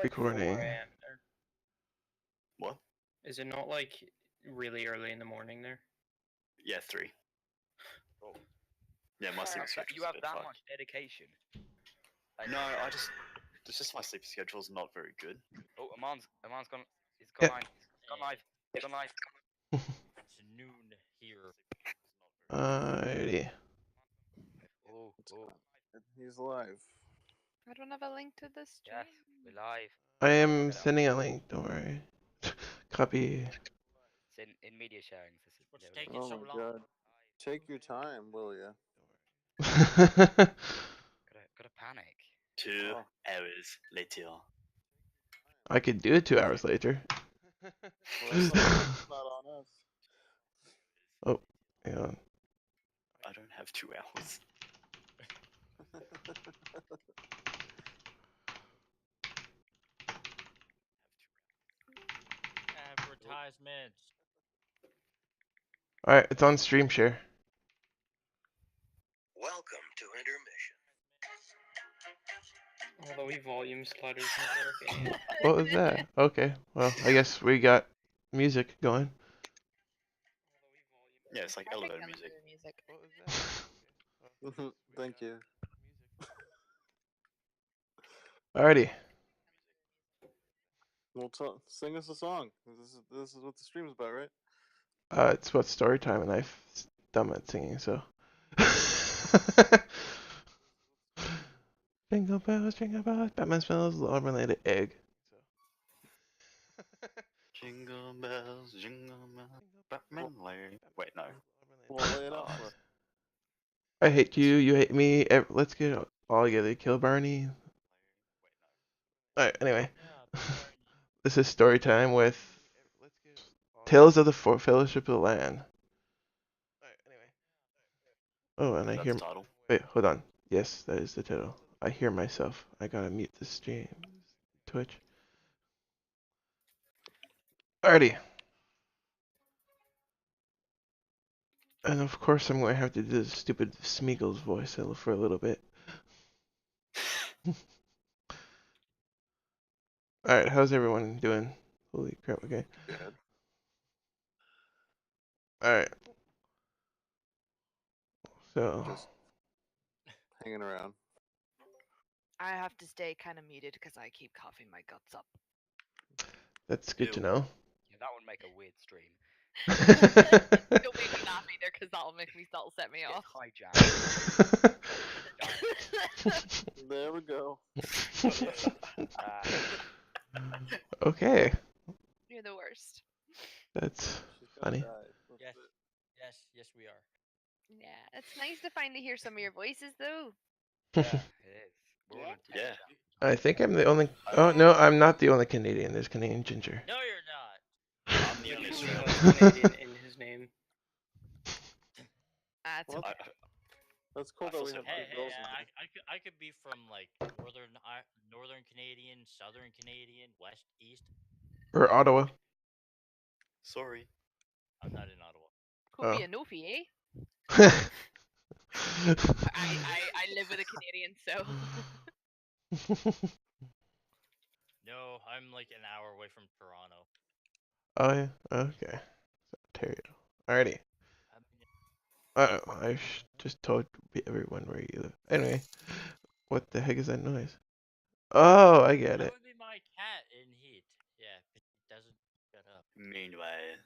like 4 recording. a.m. there? What? Is it not like really early in the morning there? Yeah, 3. Oh. Yeah, my sleep schedule. You have that much dedication. No, it's just my sleep schedule's not very good. Oh, Aman's gone. He's Yeah. gone live. He's gone live. He's gone live. It's noon here. Alrighty. Oh, He's live. I don't have a link to this stream. yes, we're live. I am sending a link, don't worry. Copy. It's in media sharing. What's There we taking go. Oh so my long? god. Take your time, will ya? Gotta panic. 2 Oh. hours later. I could do it 2 hours later. Well, that's not on us. Oh, hang on. I don't have 2 hours. Advertisements. Alright, it's on stream share. Welcome to intermission. Although volume sliders not working. What was that? Okay, well, I guess we got music going. Yeah, it's like I think elevator I like music. the music. Thank you. Alrighty. Well, sing us a song. This is what the stream's about, right? It's about story time, and I'm dumb at singing, so. Jingle bells, Batman smells love-related egg. Jingle bells, Batman lane. Wait, no. Well, lay it out for us. I hate you, you hate me. Let's get all together. Kill Barney. Alright, anyway. This is story time with Tales of the Fellowship of the Land. Oh, and I That's hear. the title. Wait, hold on. Yes, that is the title. I hear myself. I gotta mute the stream. Twitch. Alrighty. And of course, I'm going to have to do this stupid Smeagol's voice for a little bit. Alright, how's everyone doing? Holy crap, okay. Good. Alright. So. Just hanging around. I have to stay kind of muted because I keep coughing my guts up. That's good to know. Yeah, that would make a weird stream. Don't make me laugh either because that'll set me off. Hijack. There we go. Okay. You're the worst. That's She's gonna funny. die. Yes, we are. Yeah, it's nice to finally hear some of your voices though. Yeah, it is. We're on a Yeah. I think I'm the only. Oh, no, I'm not the only Canadian. There's Canadian Ginger. No, you're not. I'm the only Usually Australian. has Canadian in his name. It's Well, okay. That's cool I that feel we so have Hey, good girls in I could be from like northern Canadian, southern Canadian, west, east. Or Ottawa. Sorry. I'm not in Ottawa. Could be a Nofi, eh? I live with a Canadian, so. No, I'm like an hour away from Toronto. Oh, yeah. Okay. Ontario. Alrighty. I just told everyone where you live. Anyway, what the heck is that noise? Oh, I get That it. would be my cat in heat. Yeah, it doesn't shut up. Meanwhile.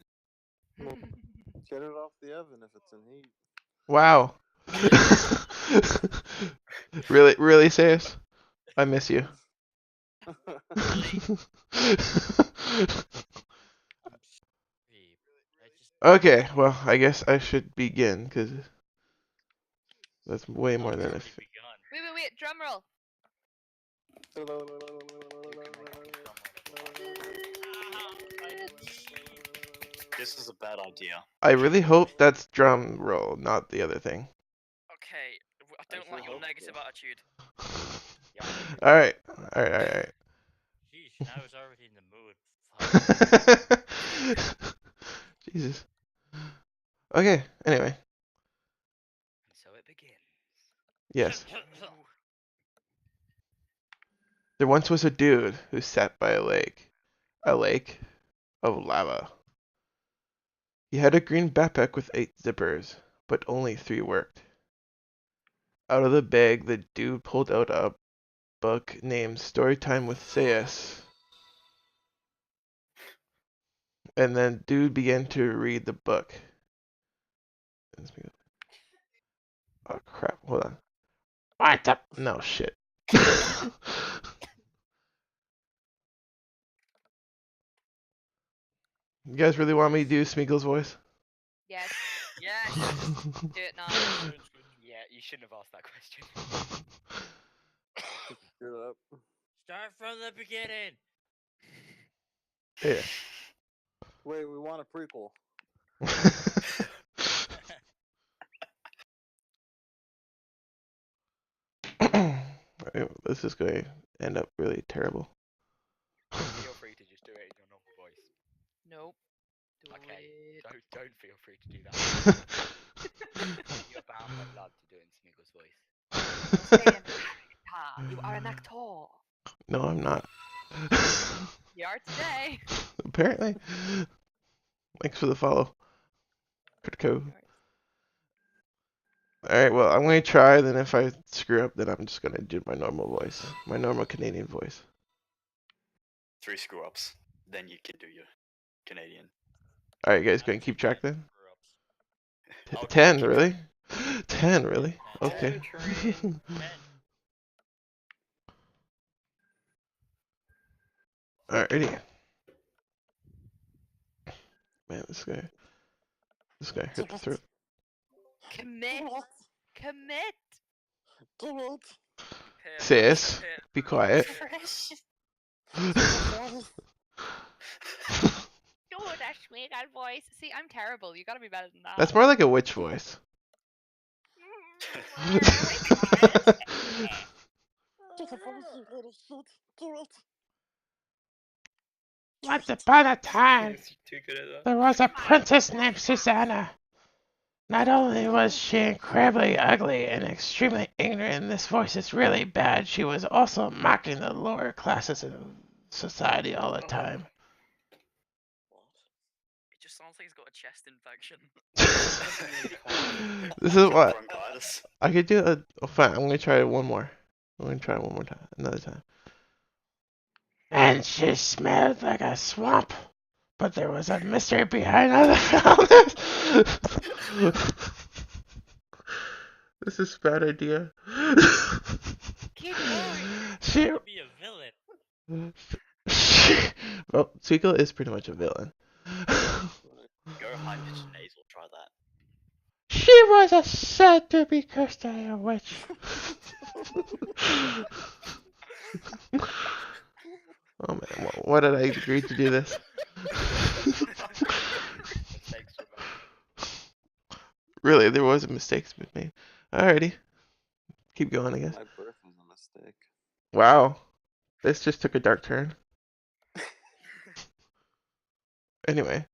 Get it off the oven if it's in heat. Wow. Really, Sayus? I miss you. Okay, well, I guess I should begin, because that's way more than if. Wait, drum roll. This is a bad idea. I really hope that's drum roll, not the other thing. Okay, I don't like your negative attitude. Alright. Sheesh, I was already in the mood. Jesus. Okay, anyway. And so it begins. Yes. There once was a dude who sat by a lake of lava. He had a green backpack with 8 zippers, but only 3 worked. Out of the bag, the dude pulled out a book named Storytime with Sayus. And then dude began to read the book. Oh crap, hold on. What the? No shit. You guys really want me to do Smeagol's voice? Yes. Yes. Do it now. Yeah, you shouldn't have asked that question. Screw it up. Start from the beginning. Yeah. Wait, we want a prequel. This is going to end up really terrible. Feel free to just do it in your normal voice. Nope. Do Okay, it. don't feel free to do that. You're bound by blood to do it in Smeagol's voice. Stay in character. You are an actor. No, I'm not. You are today. Apparently. Thanks for the follow. Critico. Alright, well, I'm going to try, then if I screw up, then I'm just going to do my normal voice. My normal Canadian voice. 3 screw-ups, then you can do your Canadian. Alright, you guys going to keep track then? I'll 10, keep really? 10, really? Okay. Ten. Alrighty. Man, this guy hurt the throat. Commit. Commit. Donald. Here, Sis, here. be quiet. Do that Schmeagol voice. See, I'm terrible. You gotta be better than that. That's more like a witch voice. Once upon a time, He's too good at that. there was a princess named Susanna. Not only was she incredibly ugly and extremely ignorant, and this voice is really bad, she was also mocking the lower classes of society all the time. It just sounds like he's got a chest infection. This is what Bronchitis. I could do. Oh, fine. I'm gonna try it one more. I'm gonna try it one more time. Another time. And she smelled like a swamp. But there was a mystery behind all the founders. This is a bad idea. Keep going. She, Be a villain. well, Suiko is pretty much a villain. Go high pitched nasal, try that. she was a said to be cursed by a witch. Oh man, why did I agree to do this? Really, there was a mistake made. Alrighty. Keep going, I guess. My birth was a mistake. Wow. This just took a dark turn. Anyway.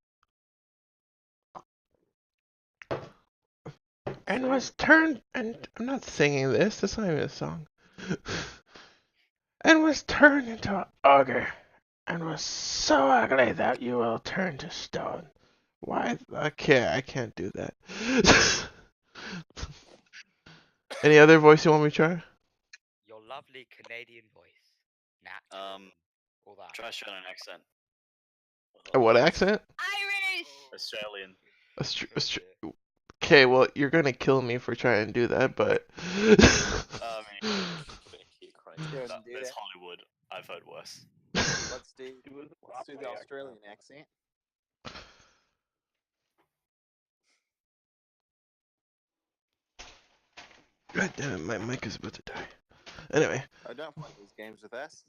And was turned, and I'm not singing this, that's not even a song. And was turned into an ogre, and was so ugly that you will turn to stone. Why? Okay, I can't do that. Any other voice you want me to try? Your lovely Canadian voice. Nat. All that. Try Australian accent. What accent? Irish. Australian. Okay, well, you're gonna kill me for trying to do that, but. I mean, there's Hollywood. I've heard worse. Let's do the Australian accent. God damn it, my mic is about to die. Anyway. I don't play these games with us.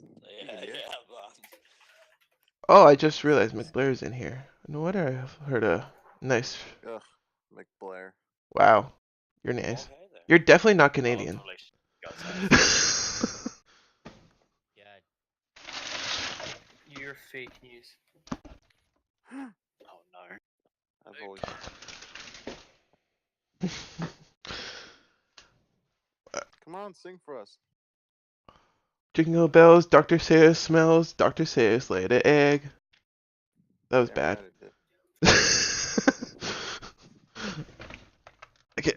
Oh, I just realized McBlair's in here. No wonder I've heard a nice. Ugh, McBlair. Wow, you're nice. You're definitely not Canadian. Yeah. You're fake news. Oh no. I've always. Come on, sing for us. Jingle bells, Dr. Sayers smells, Dr. Sayers laid an egg. That was Damn bad. right it did. Okay,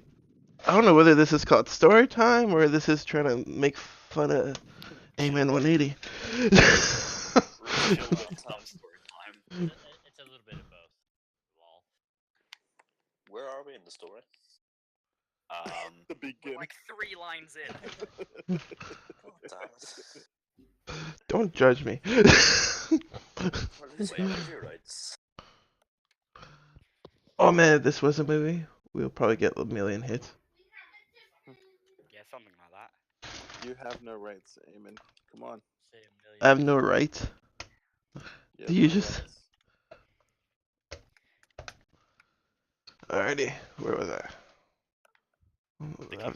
I don't know whether this is called story time or this is trying to make fun of Amen 180. Real time story time. It's a little bit of both. Lol. Where are we in the story? The We're begin. like 3 lines in. God damn it. Don't judge me. We're losing our movie rights. Oh man, if this was a movie, we'll probably get a million hits. Yeah, something like that. You have no rights, Eamon. Come on. Say a million. I have no rights. You Do have you no just- rights. Alrighty, where was I? The kingdom.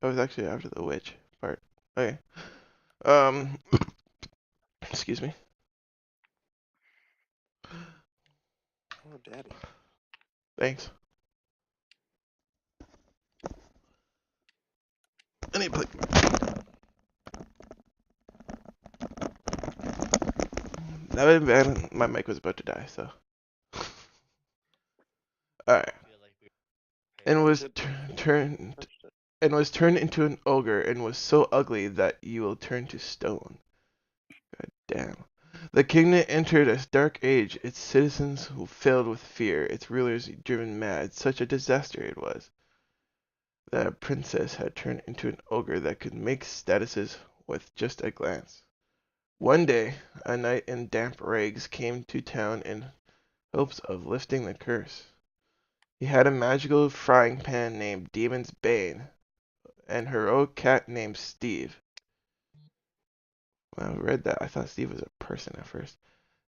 I was actually after the witch part. Okay. Excuse me. Oh, daddy. Thanks. I need to play. That would have been, my mic was about to die, so. Alright. I feel like we And was Did- turned Touched it. and was turned into an ogre and was so ugly that you will turn to stone. God damn. The kingdom entered a dark age, its citizens filled with fear, its rulers driven mad. Such a disaster it was that a princess had turned into an ogre that could make statuses with just a glance. One day, a knight in damp rags came to town in hopes of lifting the curse. He had a magical frying pan named Demon's Bane, and heroic cat named Steve. When I read that, I thought Steve was a person at first.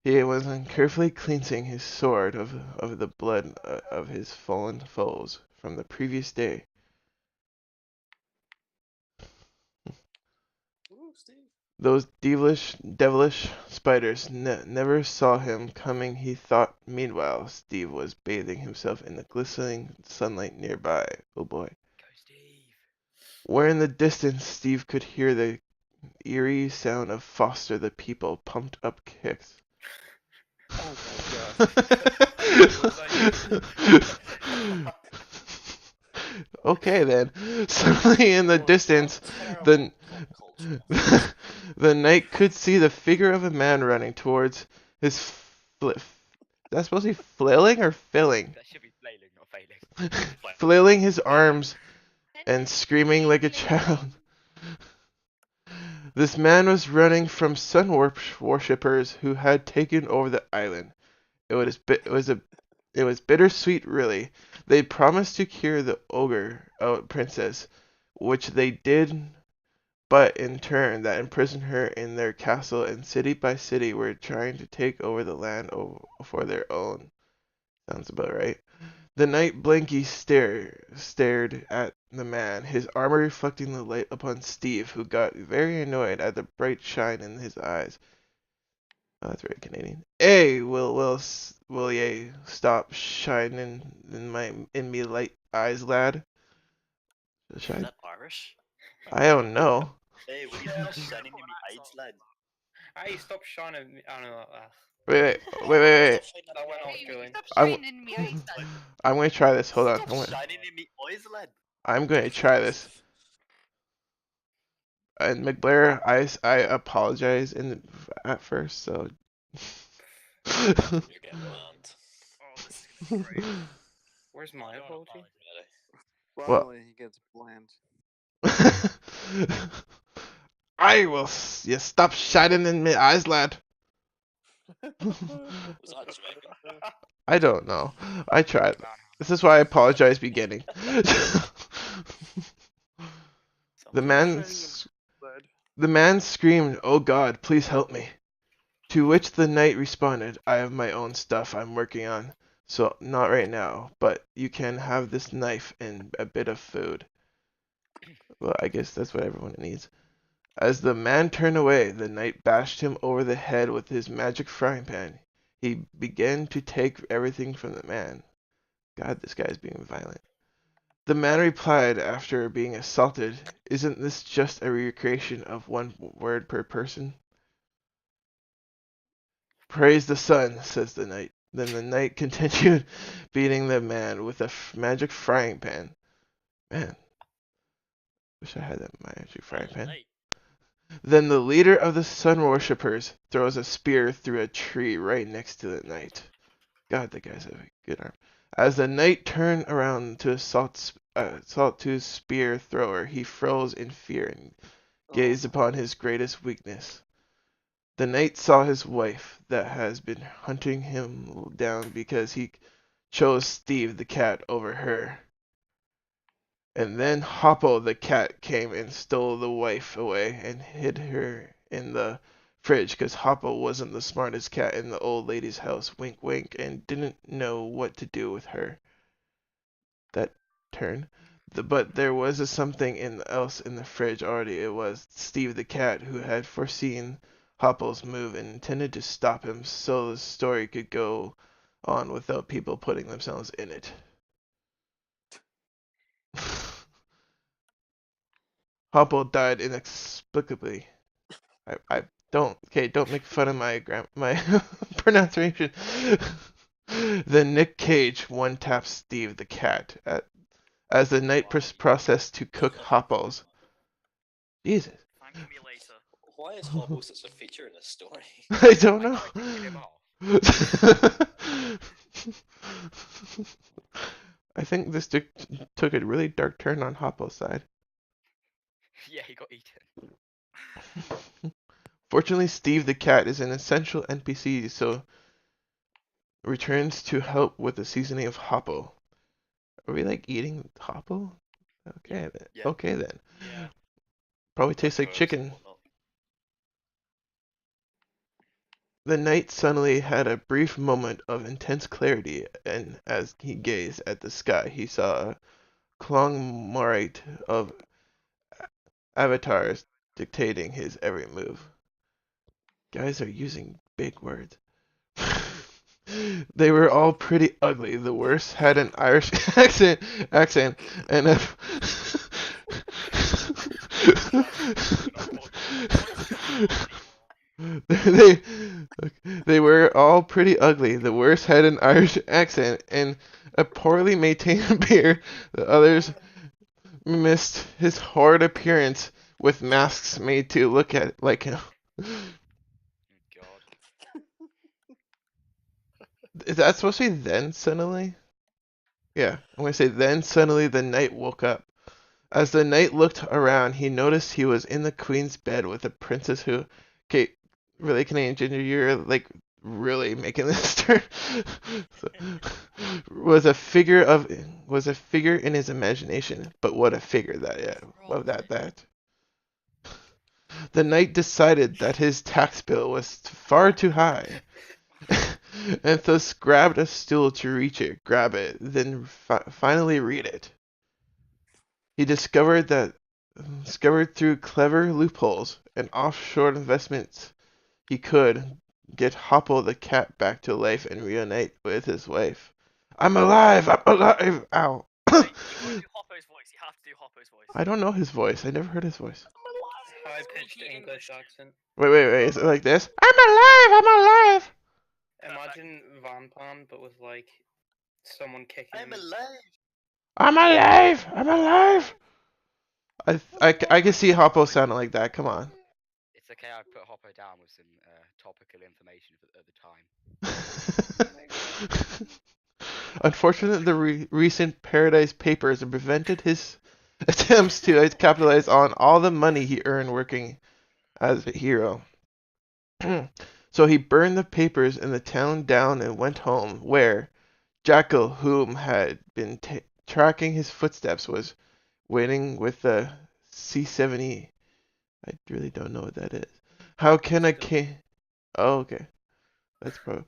He was carefully cleansing his sword of the blood of his fallen foes from the previous day. Ooh, Steve. Those devilish spiders never saw him coming. He thought. Meanwhile, Steve was bathing himself in the glistening sunlight nearby. Oh boy. go, Steve. Where in the distance Steve could hear the eerie sound of Foster the People pumped up kicks. Oh my god. Okay then. Suddenly in the distance, the the knight could see the figure of a man running towards his that's supposed to be flailing or filling? That should be flailing, not failing. Flailing his arms and screaming like a child. This man was running from sun worshippers who had taken over the island. It was bittersweet, really. They promised to cure the ogre princess, which they did, but in turn that imprisoned her in their castle, and city by city were trying to take over the land for their own. Sounds about right. The knight blankly stared at the man, his armor reflecting the light upon Steve, who got very annoyed at the bright shine in his eyes. Oh, that's very Canadian. Hey, will ye stop shining in me light eyes, lad? Is Shine. that Irish? I don't know. Hey, will you stop shining in me eyes, lad? I stop shining. I don't know. Wait. Stop shining That went off Hey, going. stop I'm- shining me eyes, lad. I'm going to try this. Hold on. Stop shining in me eyes, lad. I'm going to try this. And McBlair, I apologize at first, so. You're getting banned. Oh, this is gonna be great. Where's my Don't apology? apologize. Finally, he gets bland. I will. You stop shining in my eyes, lad. Was that Jamaican? I don't know. I tried. This is why I apologize beginning. The Lad. man screamed, "Oh God, please help me." To which the knight responded, "I have my own stuff I'm working on, so not right now, but you can have this knife and a bit of food." Well, I guess that's what everyone needs. As the man turned away, the knight bashed him over the head with his magic frying pan. He began to take everything from the man. God, this guy's being violent. The man replied after being assaulted, "Isn't this just a recreation of one word per person?" "Praise the sun," says the knight. Then the knight continued beating the man with a magic frying pan. Man, wish I had that magic frying pan. Night. Then the leader of the sun worshippers throws a spear through a tree right next to the knight. God, the guys have a good arm. As the knight turned around to assault to spear thrower, he froze in fear and gazed upon his greatest weakness. The knight saw his wife that has been hunting him down because he chose Steve the cat over her. And then Hoppo the cat came and stole the wife away and hid her in the fridge because Hoppo wasn't the smartest cat in the old lady's house, wink wink, and didn't know what to do with her. That turn. But there was something else in the fridge already. It was Steve the cat who had foreseen Hoppo's move and intended to stop him so the story could go on without people putting themselves in it. Hoppo died inexplicably. I don't make fun of my pronunciation. Then Nick Cage one taps Steve the cat as the knight processed to cook Hoppos. Jesus. Thank me later. Why is Hobble such a feature in this story? I don't know. I tried to kill him off. I think this took a really dark turn on Hoppo's side. Yeah, he got eaten. Fortunately, Steve the cat is an essential NPC, so returns to help with the seasoning of Hoppo. Are we like eating Hoppo? Okay then. Yeah. Okay then. Yeah. Probably tastes like Herbs and chicken. whatnot. The knight suddenly had a brief moment of intense clarity, and as he gazed at the sky, he saw a conglomerate of avatars dictating his every move. Guys are using big words. They were all pretty ugly. The worst had an Irish accent, and a they they were all pretty ugly. The worst had an Irish accent and a poorly maintained beard. The others missed his horrid appearance with masks made to look at like him. God. Is that supposed to be then suddenly? Yeah, I'm gonna say then suddenly the knight woke up. As the knight looked around, he noticed he was in the queen's bed with a princess who, okay, really Canadian Ginger, you're like really making this turn. So, was a figure in his imagination, but what a figure that yeah, what that. The knight decided that his tax bill was far too high, and thus grabbed a stool to grab it, then finally read it. He discovered through clever loopholes and offshore investments he could get Hopple the cat back to life and reunite with his wife. I'm alive! I'm alive! Ow! Wait, you gotta do Hoppo's voice. You have to do Hoppo's voice. I don't know his voice. I never heard his voice. High pitched English accent. Wait. Is it like this? I'm alive! I'm alive! Imagine Vampon, but with like someone kicking. I'm alive! I'm alive! I'm alive! I can see Hoppo sounding like that. Come on. It's okay, I put Hoppo down with some topical information at the time. Unfortunately, the recent Paradise Papers prevented his attempts to capitalize on all the money he earned working as a hero. So he burned the papers in the town down and went home, where Jackal, whom had been tracking his footsteps, was waiting with the C-70. I really don't know what that is. How can a Oh, okay. That's probably...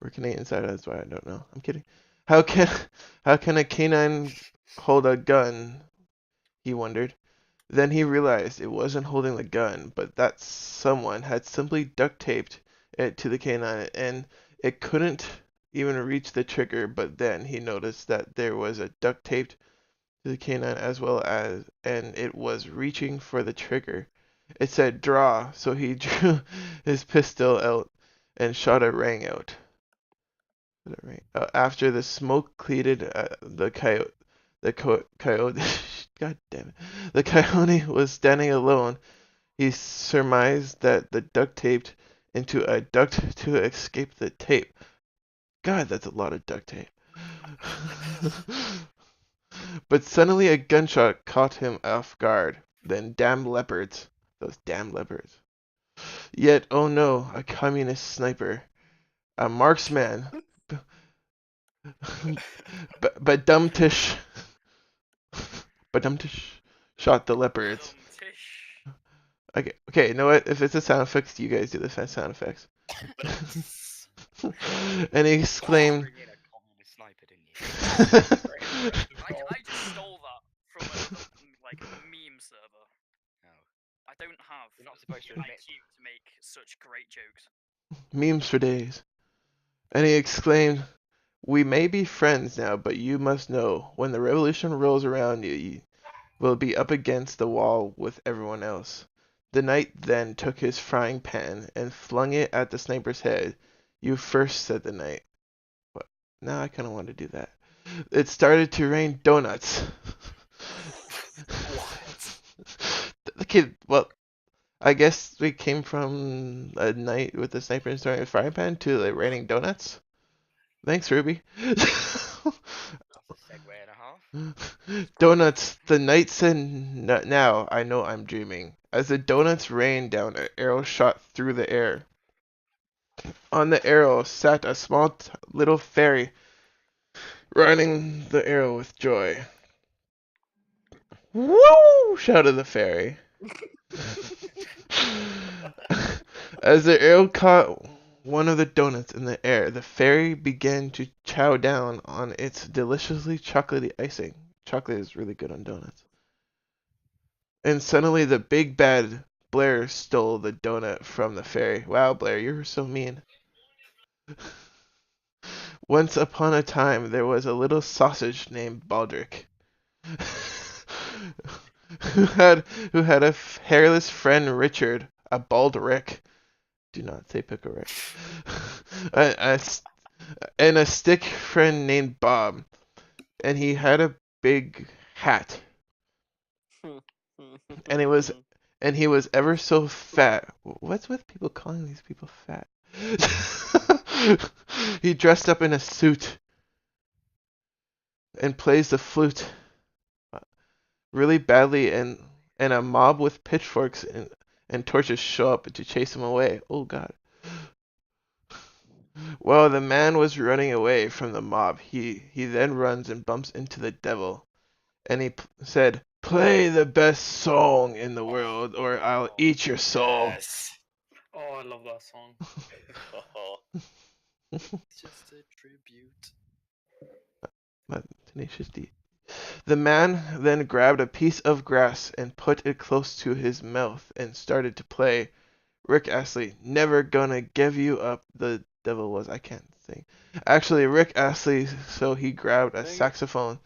We're Canadian side, that's why I don't know. I'm kidding. How can a canine hold a gun? He wondered. Then he realized it wasn't holding the gun, but that someone had simply duct taped it to the canine, and it couldn't even reach the trigger, but then he noticed that there was a duct taped to the canine as well as, and it was reaching for the trigger. It said draw, so he drew his pistol out and shot a rang out. After the smoke cleared, the coyote, god damn it, the coyote was standing alone. He surmised that the duct taped into a duct to escape the tape. God, that's a lot of duct tape. But suddenly a gunshot caught him off guard. Then damn leopards. Those damn leopards. Yet, oh no, a communist sniper. A marksman. Badumtish. Badumtish shot the leopards. Okay, you know what? If it's a sound effects, you guys do the sound effects. And he exclaimed. Bring in a communist sniper, didn't you? I just stole that from like a meme server. No. I don't have You're not supposed to the admit. IQ to make such great jokes. Memes for days. And he exclaimed, "We may be friends now, but you must know, when the revolution rolls around you, you will be up against the wall with everyone else." The knight then took his frying pan and flung it at the sniper's head. "You first," said the knight. What? Now I kind of want to do that. It started to rain donuts. What? The kid, well, I guess we came from a night with the sniper and starting a frying pan to like raining donuts. Thanks, Ruby. That's a segue and a half. Donuts. The knight said, "Now I know I'm dreaming." As the donuts rained down, an arrow shot through the air. On the arrow sat a small little fairy, running the arrow with joy. "Woo!" shouted the fairy. As the arrow caught one of the donuts in the air, the fairy began to chow down on its deliciously chocolatey icing. Chocolate is really good on donuts. And suddenly the big bad Blair stole the donut from the fairy. Wow, Blair, you're so mean. Once upon a time, there was a little sausage named Baldric, who had a hairless friend Richard, a bald Rick. Do not say pick a Rick. And a stick friend named Bob, and he had a big hat, and he was ever so fat. What's with people calling these people fat? He dressed up in a suit and plays the flute really badly, and a mob with pitchforks and torches show up to chase him away. Oh God. While the man was running away from the mob, he then runs and bumps into the devil, and he said, "Play the best song in the world, or I'll eat your soul." Yes. Oh, I love that song. It's just a tribute. Tenacious D. The man then grabbed a piece of grass and put it close to his mouth and started to play Rick Astley, "Never Gonna Give You Up." The devil was, I can't sing. Actually, Rick Astley, so he grabbed a saxophone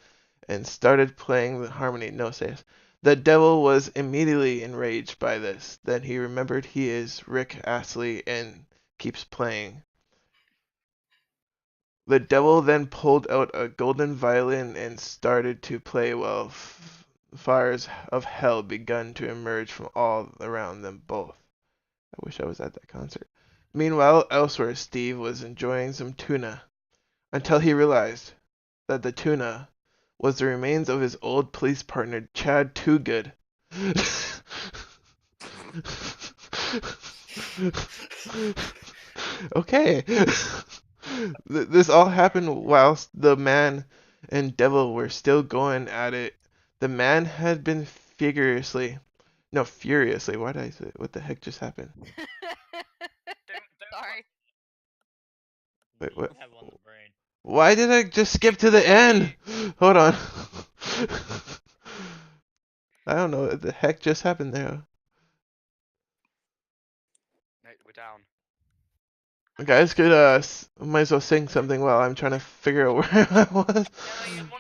and started playing the harmony. No, says. The devil was immediately enraged by this. Then he remembered he is Rick Astley and keeps playing. The devil then pulled out a golden violin and started to play while fires of hell began to emerge from all around them both. I wish I was at that concert. Meanwhile, elsewhere, Steve was enjoying some tuna until he realized that the tuna was the remains of his old police partner, Chad Toogood. Okay. This all happened whilst the man and devil were still going at it. The man had been furiously. Why did I say? What the heck just happened? Sorry. Wait, what? Have on the brain. Why did I just skip to the end? Hold on. I don't know what the heck just happened there. No, we're down. Guys could might as well sing something while I'm trying to figure out where I was.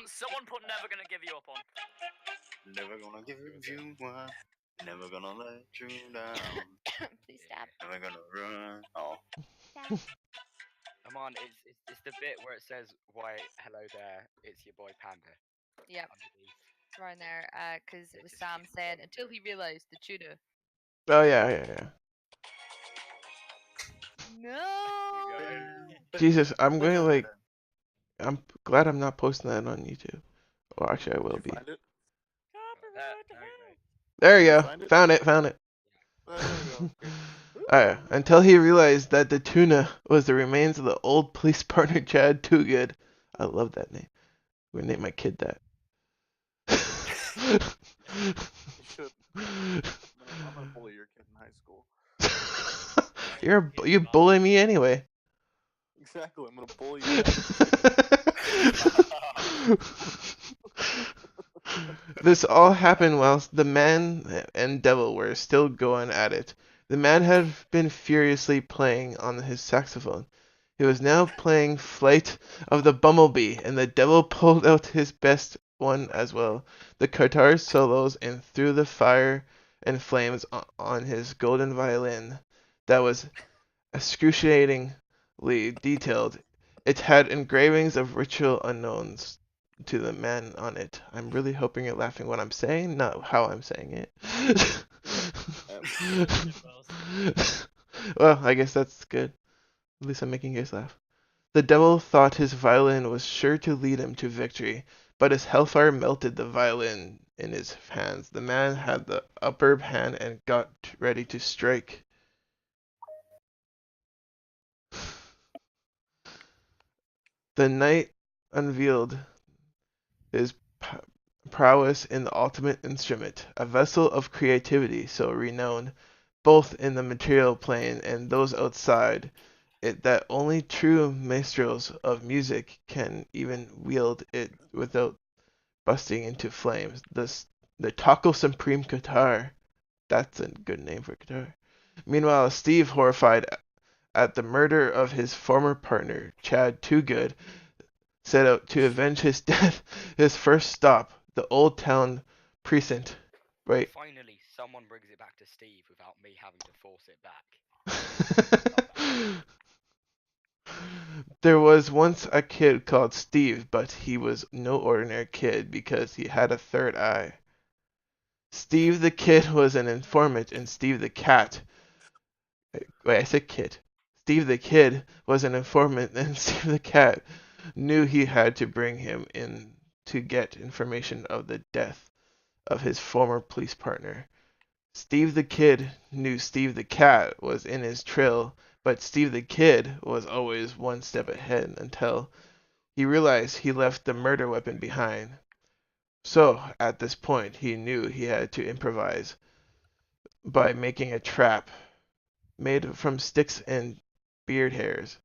Someone put "Never Gonna Give You Up" on. Never gonna give you up. Never gonna let you down. Please stop. Never gonna run. Oh. Come on, it's the bit where it says, "Why, hello there, it's your boy Panda." Yep, Underneath. it's right there. Because it Yeah, was just Sam keep saying going. until he realized the tuna. Oh yeah. No. Jesus, I'm going to like. I'm glad I'm not posting that on YouTube. Well, actually, I will Did you be. find it? There you Did you go. find it? Found it. There we go. Okay. Until he realized that the tuna was the remains of the old police partner Chad Toogood. I love that name. We're gonna name my kid that. You should. I'm gonna bully your kid in high school. You bully me anyway. Exactly. I'm gonna bully you back. This all happened whilst the man and devil were still going at it. The man had been furiously playing on his saxophone. He was now playing Flight of the Bumblebee, and the devil pulled out his best one as well. The guitar solos and through the fire and flames on his golden violin that was excruciatingly detailed. It had engravings of ritual unknowns to the man on it. I'm really hoping you're laughing what I'm saying, not how I'm saying it. Well, I guess that's good. At least I'm making you guys laugh. The devil thought his violin was sure to lead him to victory, but as hellfire melted the violin in his hands, the man had the upper hand and got ready to strike. The knight unveiled his prowess in the ultimate instrument, a vessel of creativity so renowned, both in the material plane and those outside it, that only true maestros of music can even wield it without busting into flames. The Taco Supreme guitar. That's a good name for a guitar. Meanwhile, Steve, horrified at the murder of his former partner, Chad Toogood, set out to avenge his death. His first stop, the Old Town precinct. Right. Finally, someone brings it back to Steve without me having to force it back. There was once a kid called Steve, but he was no ordinary kid because he had a third eye. Steve the kid was an informant, and Steve the cat. Wait, I said kid. Steve the kid was an informant, and Steve the cat knew he had to bring him in to get information of the death of his former police partner. Steve the kid knew Steve the cat was in his trail, but Steve the kid was always one step ahead until he realized he left the murder weapon behind. So, at this point, he knew he had to improvise by making a trap made from sticks and beard hairs.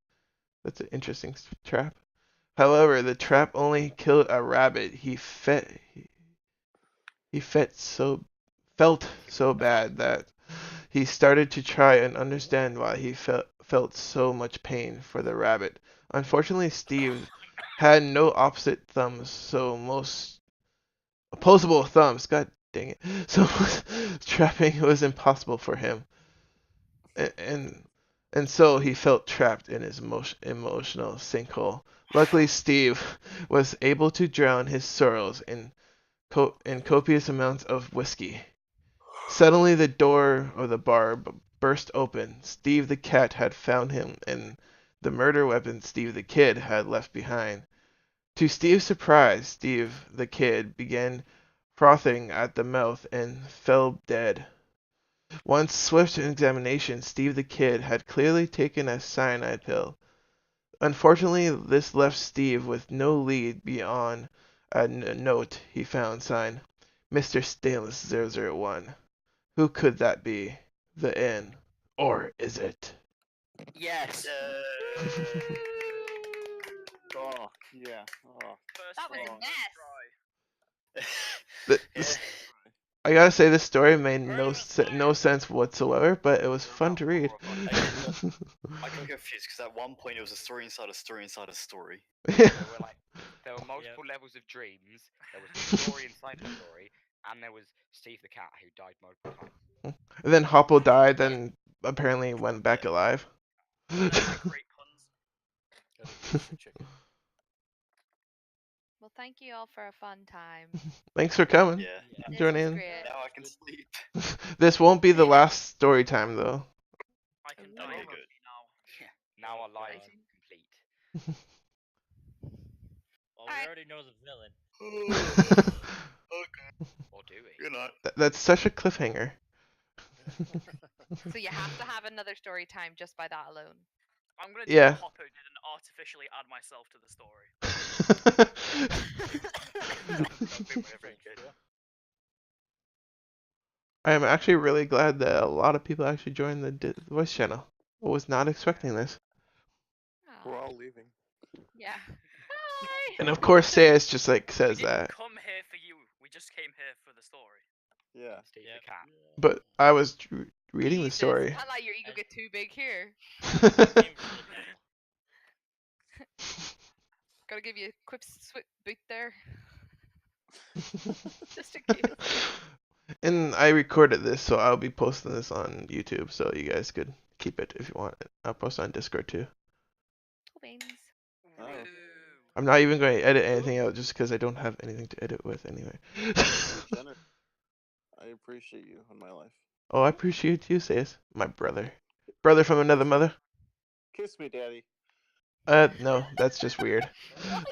That's an interesting trap. However, the trap only killed a rabbit. He felt so bad that he started to try and understand why he felt so much pain for the rabbit. Unfortunately, Steve had no opposite thumbs, so most opposable thumbs. God dang it! So trapping was impossible for him, and so he felt trapped in his emotional sinkhole. Luckily, Steve was able to drown his sorrows in copious amounts of whiskey. Suddenly the door of the bar burst open. Steve the cat had found him, and the murder weapon Steve the kid had left behind. To Steve's surprise, Steve the kid began frothing at the mouth and fell dead. One swift examination, Steve the kid had clearly taken a cyanide pill. Unfortunately, this left Steve with no lead beyond a note he found signed, Mr. Stainless 001. Who could that be? The inn. Or is it? Yes. Oh, yeah. Oh. First That was thing a on mess. try. The- Yeah. I gotta say this story made Burn no with no fire. sense whatsoever, but it was fun to read. I got confused because at one point it was a story inside a story inside a story. Yeah. There were multiple levels of dreams. There was a story inside the story, and there was Steve the cat who died multiple times. And then Hoppo died, then apparently went back alive. Great puns. Got a rooster chicken. Well, thank you all for a fun time. Thanks for coming. Yeah. This Join was in. great. Now I can sleep. This won't be the last story time though. I can Ooh. die Okay, early good. now. Now our life God. is complete. Well, we Alright. already know the villain. Or do we? Good night. That's such a cliffhanger. So you have to have another story time just by that alone. I'm gonna do Yeah. what Hoppo did and artificially add myself to the story. I am actually really glad that a lot of people actually joined the voice channel. I was not expecting this. We're Aw, all leaving. yeah. Bye. And of course, Sayus just like We says didn't that. come here for you. We just came here for the story. Yeah. Steve Yep. the cat. But I was reading the Jesus, story. Can't let your ego get too big here. Came for the devil. Gotta give you a quick boot there. Just in case. And I recorded this, so I'll be posting this on YouTube, so you guys could keep it if you want. I'll post it on Discord too. Cool beans. Oh. Ooh. I'm not even going to edit anything out just because I don't have anything to edit with anyway. Jenner, I appreciate you in my life. Oh, I appreciate you, Sayus. My brother. Brother from another mother? Kiss me, daddy. No, that's just weird. Okay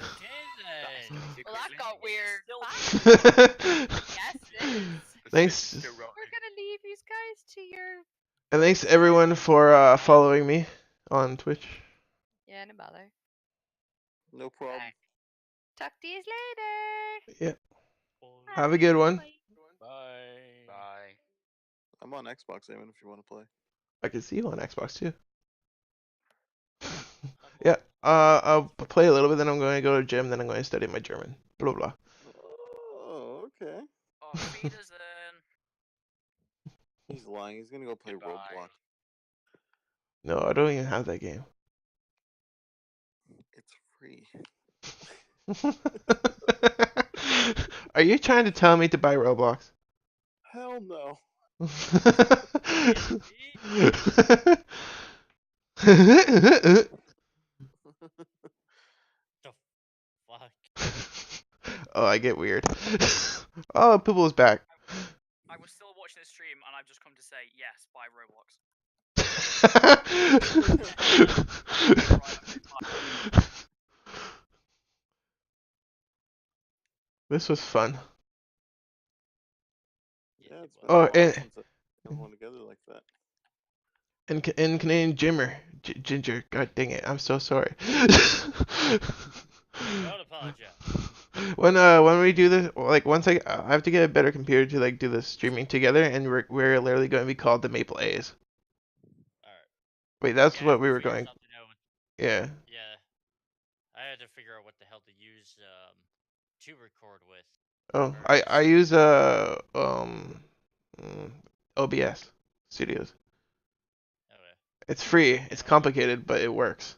then. Well, that got weird. Still- fast. Yes, it is. Thanks. We're gonna leave you guys to your. And thanks everyone for following me on Twitch. Yeah, no bother. No problem. Talk to you later. Yeah. Have a good one. Bye. Bye. Bye. I'm on Xbox, Eamon, if you want to play. I can see you on Xbox too. Yeah. I'll play a little bit, then I'm going to go to gym, then I'm going to study my German. Blah blah. Oh, okay. Auf Wiedersehen. He's lying. He's gonna go play Goodbye. Roblox. No, I don't even have that game. It's free. Are you trying to tell me to buy Roblox? Hell no. Fuck. Oh, I get weird. Oh, Pibble is back. I was still watching the stream and I've just come to say yes, buy Roblox. This was fun. Yeah, it's been Oh, a while and- since I've one together like that. And Canadian Jimmer. Ginger. God dang it. I'm so sorry. Don't apologize. When we do this, like once I have to get a better computer to like do the streaming together, and we're literally going to be called the Maple A's. Alright. Wait, that's Yeah, I what have we to were figure going. something out with- Yeah. Yeah. I had to figure out what the hell to use to record with. Oh, Or I just- use OBS Studios. Okay. It's free. It's complicated, but it works.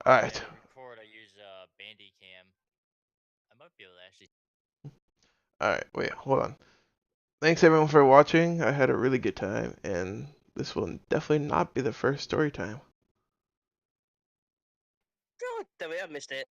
All right. Yeah, to record, I use Bandicam. I might be able to actually. All right. Wait. Hold on. Thanks everyone for watching. I had a really good time, and this will definitely not be the first story time. God damn it, I missed it.